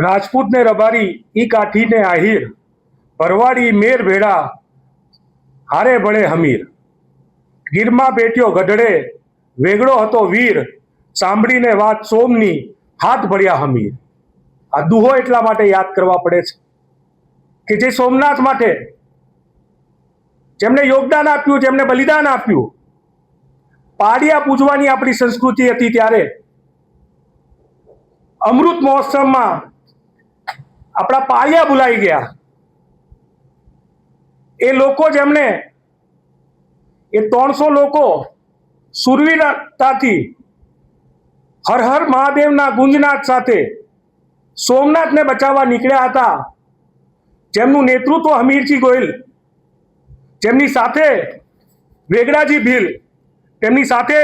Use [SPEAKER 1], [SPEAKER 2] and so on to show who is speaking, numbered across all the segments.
[SPEAKER 1] રાજપૂત ને રબારી ઈ કાઠી ને આહિર, ભરવાડી મેર ભેડા હારે ભળે હમીર. ગીરમાં બેઠ્યો ગઢડે વેગળો હતો વીર, સાંભળીને વાત સોમની હાથ ભર્યા હમીર. આ દુહો એટલા માટે યાદ કરવા પડે છે કે જે સોમનાથ માટે જેમને યોગદાન આપ્યું, જેમને બલિદાન આપ્યું. પાડિયા પૂજવાની આપણી સંસ્કૃતિ હતી, ત્યારે અમૃત મહોત્સવમાં આપણા પાળિયા ભૂલાઈ ગયા. એ લોકો જેમને એ 300 લોકો સુરવીરતાથી હર હર મહાદેવના ગુંજનાદ સાથે સોમનાથને બચાવવા નીકળ્યા હતા, જેમનું નેતૃત્વ હમીરજી ગોહિલ, જેમની સાથે વેગડાજી ભીલ, તેમની સાથે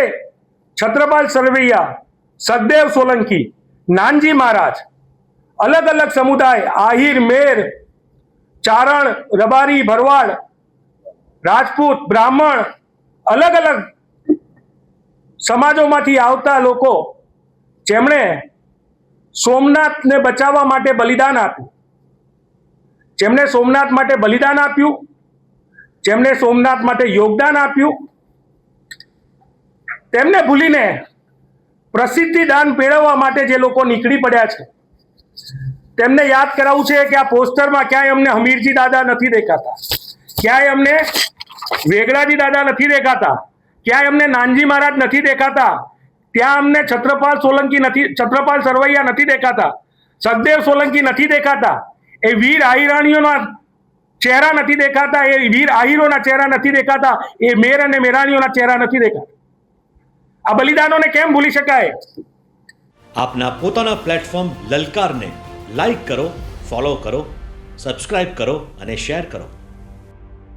[SPEAKER 1] છત્રપાલ સરવૈયા, સદદેવ સોલંકી, નાનજી મહારાજ, અલગ અલગ સમુદાય આહિર, મેર, ચારણ, રબારી, ભરવાડ, રાજપૂત, બ્રાહ્મણ, અલગ અલગ સમાજોમાંથી આવતા લોકો જેમણે સોમનાથને બચાવવા માટે બલિદાન આપ્યું, જેમણે સોમનાથ માટે બલિદાન આપ્યું, જેમણે સોમનાથ માટે યોગદાન આપ્યું, તેમને ભૂલીને પ્રસિદ્ધિ દાન મેળવવા માટે જે લોકો નીકળી પડ્યા છે, તેમને યાદ કરાવવું છે કે આ પોસ્ટરમાં ક્યાંય અમને હમીરજી દાદા નથી દેખાતા, ક્યાંય અમને વેગડાજી દાદા નથી દેખાતા, ક્યાંય અમને નાનજી મહારાજ નથી દેખાતા, ત્યાં અમને છત્રપાલ સોલંકી નથી, છત્રપાલ સરવૈયા નથી દેખાતા, સદદેવ સોલંકી નથી દેખાતા, એ વીર આહિરાણીઓના ચહેરા નથી દેખાતા, એ વીર આહિરોના ચહેરા નથી દેખાતા, એ મેર અને મેરાણીઓના ચહેરા નથી દેખાતા. આ બલિદાનોને કેમ ભૂલી શકાય?
[SPEAKER 2] આપના પોતાના પ્લેટફોર્મ લલકારને લાઈક કરો, ફોલો કરો, સબસ્ક્રાઇબ કરો અને શેર કરો.